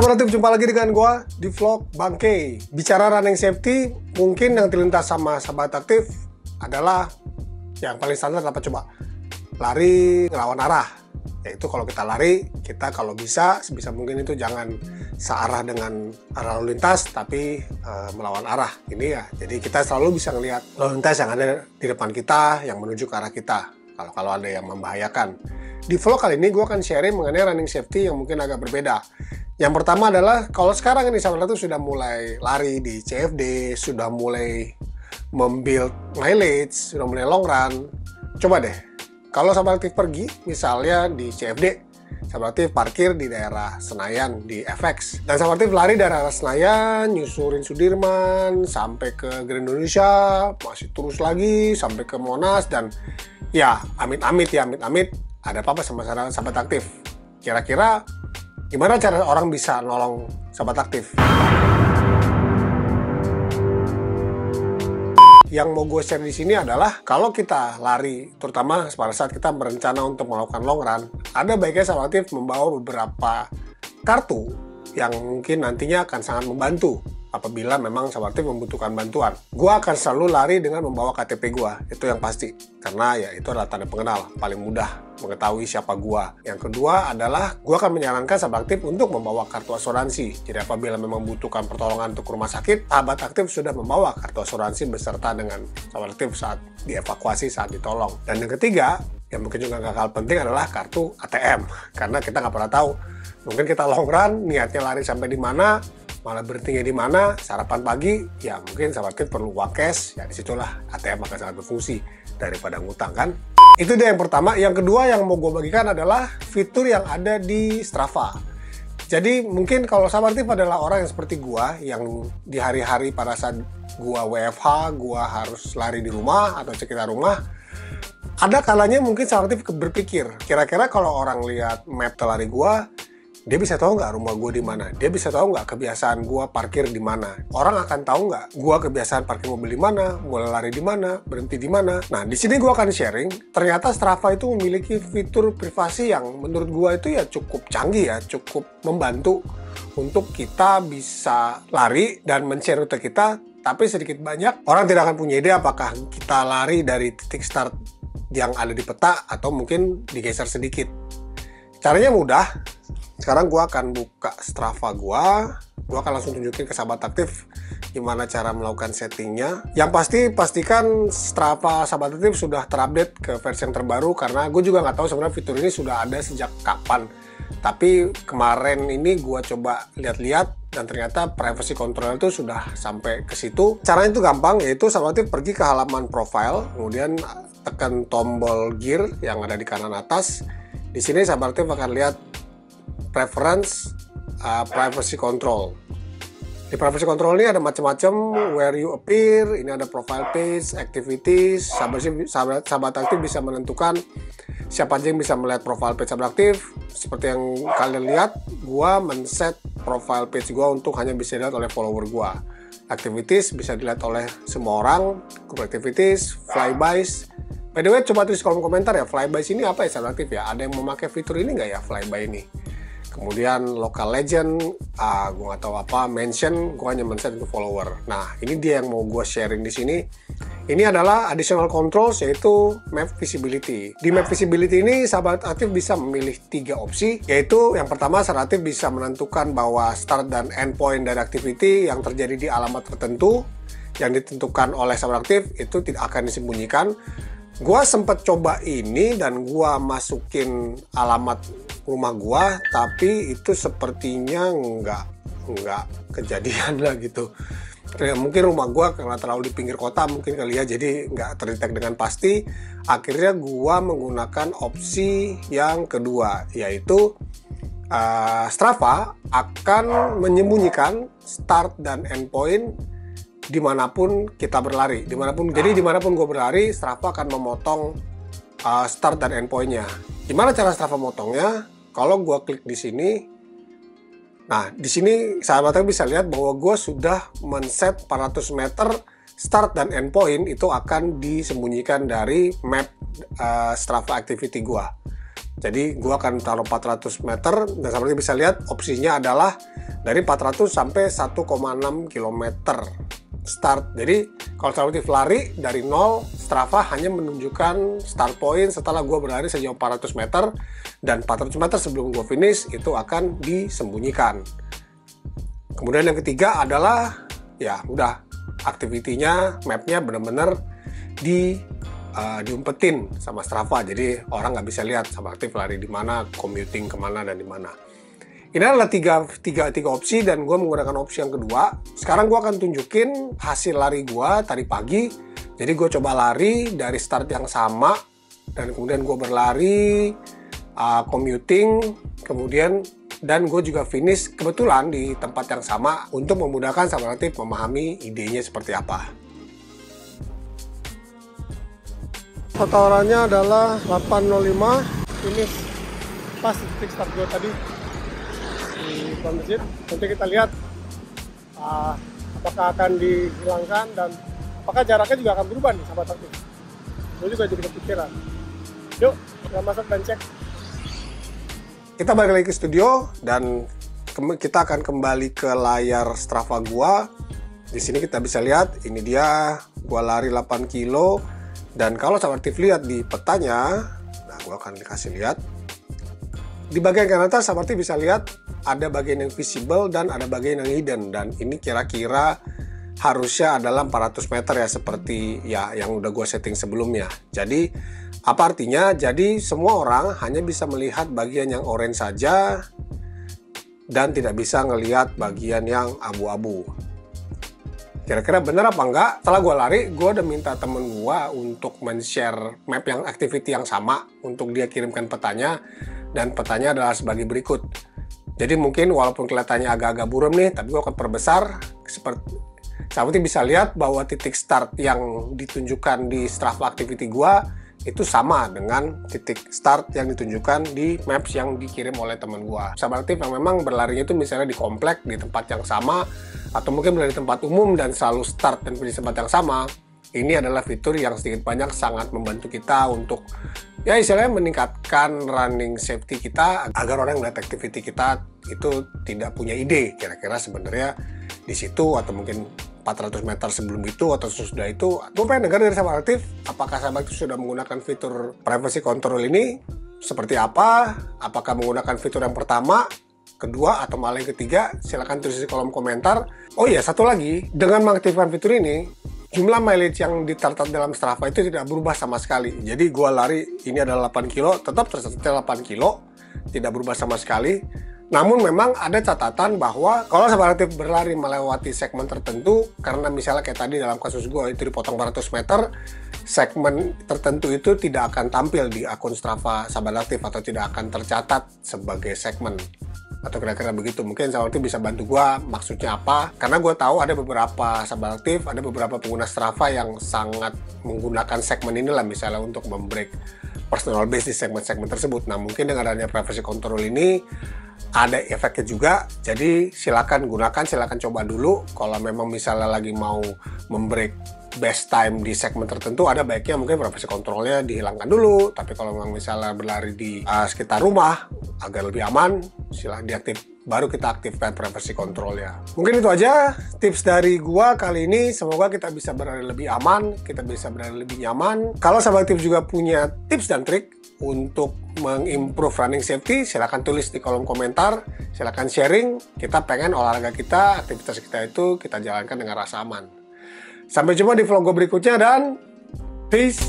Sobat Aktif, jumpa lagi dengan gua di vlog Bangke. Bicara running safety, mungkin yang terlintas sama Sobat Aktif adalah yang paling standar apa coba? Lari ngelawan arah. Yaitu kalau kita lari, kita kalau bisa sebisa mungkin itu jangan searah dengan arah lalu lintas, tapi melawan arah. Ini ya, jadi kita selalu bisa ngelihat lalu lintas yang ada di depan kita, yang menuju ke arah kita. Kalau ada yang membahayakan. Di vlog kali ini gue akan sharing mengenai running safety yang mungkin agak berbeda. Yang pertama adalah kalau sekarang ini Sobat Aktif sudah mulai lari di CFD, sudah mulai membuild mileage, sudah mulai long run. Coba deh, kalau Sobat Aktif pergi misalnya di CFD, Sobat Aktif parkir di daerah Senayan di FX, dan Sobat Aktif lari dari arah Senayan, nyusurin Sudirman sampai ke Grand Indonesia, masih terus lagi sampai ke Monas, dan ya amit-amit ada apa-apa sama Sobat Aktif. Kira-kira gimana cara orang bisa nolong Sobat Aktif? Yang mau gue share di sini adalah kalau kita lari, terutama pada saat kita berencana untuk melakukan long run, ada baiknya Sobat Aktif membawa beberapa kartu yang mungkin nantinya akan sangat membantu apabila memang Sobat Aktif membutuhkan bantuan. Gua akan selalu lari dengan membawa KTP gua, itu yang pasti. Karena ya itu adalah tanda pengenal, paling mudah mengetahui siapa gua. Yang kedua adalah gua akan menyarankan Sobat Aktif untuk membawa kartu asuransi. Jadi apabila memang membutuhkan pertolongan untuk rumah sakit, Sobat Aktif sudah membawa kartu asuransi beserta dengan Sobat Aktif saat dievakuasi, saat ditolong. Dan yang ketiga, yang mungkin juga gak kalah penting adalah kartu ATM. Karena kita nggak pernah tahu, mungkin kita long run, niatnya lari sampai di mana, malah berhentinya di mana, sarapan pagi, ya mungkin Sobat Aktif perlu uang cash, ya disitulah ATM akan sangat berfungsi daripada ngutang kan. Itu dia yang pertama. Yang kedua yang mau gue bagikan adalah fitur yang ada di Strava. Jadi mungkin kalau Sobat Aktif adalah orang yang seperti gue, yang di hari-hari pada saat gue WFH, gue harus lari di rumah atau sekitar rumah, ada kalanya mungkin Sobat Aktif berpikir, kira-kira kalau orang lihat map lari gue, dia bisa tahu nggak rumah gue di mana? Dia bisa tahu nggak kebiasaan gue parkir di mana? Orang akan tahu nggak gue kebiasaan parkir mobil di mana, mulai lari di mana, berhenti di mana? Nah, di sini gue akan sharing. Ternyata Strava itu memiliki fitur privasi yang menurut gue itu ya cukup canggih ya, cukup membantu untuk kita bisa lari dan men-share rute kita. Tapi sedikit banyak orang tidak akan punya ide apakah kita lari dari titik start yang ada di peta atau mungkin digeser sedikit. Caranya mudah. Sekarang gue akan buka Strava gue akan langsung tunjukin ke Sobat Aktif gimana cara melakukan settingnya. Yang pasti, pastikan Strava Sobat Aktif sudah terupdate ke versi yang terbaru, karena gue juga nggak tahu sebenarnya fitur ini sudah ada sejak kapan. Tapi kemarin ini gue coba lihat-lihat, dan ternyata privacy control itu sudah sampai ke situ. Caranya itu gampang, yaitu Sobat Aktif pergi ke halaman profile, kemudian tekan tombol gear yang ada di kanan atas. Di sini Sobat Aktif akan lihat preference privacy control. Di privacy control ini ada macam-macam, where you appear, ini ada profile page, activities. Sahabat Aktif bisa menentukan siapa aja yang bisa melihat profile page Sahabat Aktif. Seperti yang kalian lihat, gua men-set profile page gua untuk hanya bisa dilihat oleh follower gua. Activities bisa dilihat oleh semua orang, group activities, flybys. By the way, coba tulis kolom komentar ya, flybys ini apa ya Sahabat Aktif ya? Ada yang memakai fitur ini nggak ya, flyby ini? Kemudian local legend, gue nggak tahu apa, mention, gue hanya men-set untuk follower. Nah, ini dia yang mau gue sharing di sini. Ini adalah additional controls, yaitu map visibility. Di map visibility ini, Sahabat Aktif bisa memilih 3 opsi, yaitu yang pertama, Sahabat Aktif bisa menentukan bahwa start dan end point dari activity yang terjadi di alamat tertentu, yang ditentukan oleh Sahabat Aktif, itu tidak akan disembunyikan. Gua sempat coba ini dan gua masukin alamat rumah gua, tapi itu sepertinya nggak kejadian lah gitu. Mungkin rumah gua karena terlalu di pinggir kota mungkin kali ya, jadi nggak terdetek dengan pasti. Akhirnya gua menggunakan opsi yang kedua, yaitu Strava akan menyembunyikan start dan end point dimanapun kita berlari, jadi dimanapun gue berlari, Strava akan memotong start dan end point-nya. Gimana cara Strava motongnya? Kalau gue klik di sini, nah di sini sahabatnya bisa lihat bahwa gue sudah men-set 400 meter start dan end point itu akan disembunyikan dari map Strava activity gue. Jadi gue akan taruh 400 meter dan seperti bisa lihat opsinya adalah dari 400 sampai 1,6 km start. Jadi kalau Sahabat Aktif lari dari 0, Strava hanya menunjukkan start point setelah gue berlari sejauh 400 meter, dan 400 meter sebelum gue finish itu akan disembunyikan. Kemudian yang ketiga adalah ya udah aktivitinya, mapnya bener-bener diumpetin sama Strava, jadi orang nggak bisa lihat Sahabat Aktif lari di mana, commuting kemana dan di mana. Ini adalah tiga opsi, dan gue menggunakan opsi yang kedua. Sekarang gue akan tunjukin hasil lari gue tadi pagi. Jadi gue coba lari dari start yang sama, dan kemudian gue berlari commuting, kemudian dan gue juga finish kebetulan di tempat yang sama untuk memudahkan Sahabat Aktif memahami idenya seperti apa. Totalannya adalah 8.05, finish pas titik start gue tadi di depan masjid. Nanti kita lihat apakah akan dihilangkan dan apakah jaraknya juga akan berubah nih Sahabat Aktif. Gue juga jadi kepikiran. Yuk kita masuk dan cek. Kita balik lagi ke studio dan kita akan kembali ke layar Strava gua. Di sini kita bisa lihat, ini dia gua lari 8 kilo, dan kalau Sahabat Aktif lihat di petanya, nah gua akan dikasih lihat. Di bagian kanan atas Sahabat Aktif bisa lihat ada bagian yang visible dan ada bagian yang hidden, dan ini kira-kira harusnya adalah 400 meter ya, seperti ya yang udah gue setting sebelumnya. Jadi apa artinya? Jadi semua orang hanya bisa melihat bagian yang orange saja dan tidak bisa ngelihat bagian yang abu-abu. Kira-kira bener apa enggak? Setelah gue lari, gue udah minta temen gue untuk men-share map yang activity yang sama untuk dia kirimkan petanya, dan petanya adalah sebagai berikut. Jadi mungkin walaupun kelihatannya agak-agak buram nih, tapi gue akan perbesar. Seperti Sahabat Aktif bisa lihat bahwa titik start yang ditunjukkan di Strava Activity gue itu sama dengan titik start yang ditunjukkan di maps yang dikirim oleh teman gue. Sahabat Aktif yang memang berlarinya itu misalnya di komplek, di tempat yang sama, atau mungkin berlari di tempat umum dan selalu start dan finish tempat yang sama. Ini adalah fitur yang sedikit banyak sangat membantu kita untuk ya istilahnya meningkatkan running safety kita, agar orang yang melihat activity kita itu tidak punya ide kira-kira sebenarnya di situ, atau mungkin 400 meter sebelum itu atau sesudah itu. Gue pengen dengar dari Sahabat Aktif, apakah Sahabat Aktif sudah menggunakan fitur privacy control ini seperti apa? Apakah menggunakan fitur yang pertama, kedua, atau malah yang ketiga? Silahkan tulis di kolom komentar. Oh iya, satu lagi, dengan mengaktifkan fitur ini, jumlah mileage yang dicatat dalam Strava itu tidak berubah sama sekali. Jadi gue lari, ini adalah 8 kilo, tetap tercatat 8 kilo, tidak berubah sama sekali. Namun memang ada catatan bahwa kalau Sahabat Aktif berlari melewati segmen tertentu, karena misalnya kayak tadi dalam kasus gue itu dipotong 400 meter, segmen tertentu itu tidak akan tampil di akun Strava Sahabat Aktif atau tidak akan tercatat sebagai segmen. Atau kira-kira begitu. Mungkin Sahabat Aktif bisa bantu gue maksudnya apa, karena gue tahu ada beberapa Sahabat Aktif, ada beberapa pengguna Strava yang sangat menggunakan segmen inilah misalnya untuk membreak personal base di segmen-segmen tersebut. Nah mungkin dengan adanya privacy control ini ada efeknya juga, jadi silakan gunakan, silakan coba dulu. Kalau memang misalnya lagi mau membreak best time di segmen tertentu, ada baiknya mungkin privacy controlnya dihilangkan dulu. Tapi kalau memang misalnya berlari di sekitar rumah agar lebih aman, silahkan diaktif, baru kita aktifkan privacy controlnya. Mungkin itu aja tips dari gua kali ini. Semoga kita bisa berlari lebih aman, kita bisa berlari lebih nyaman. Kalau Sahabat Aktif juga punya tips dan trik untuk mengimprove running safety, silahkan tulis di kolom komentar, silahkan sharing. Kita pengen olahraga kita, aktivitas kita itu kita jalankan dengan rasa aman. Sampai jumpa di vlog gue berikutnya, dan peace.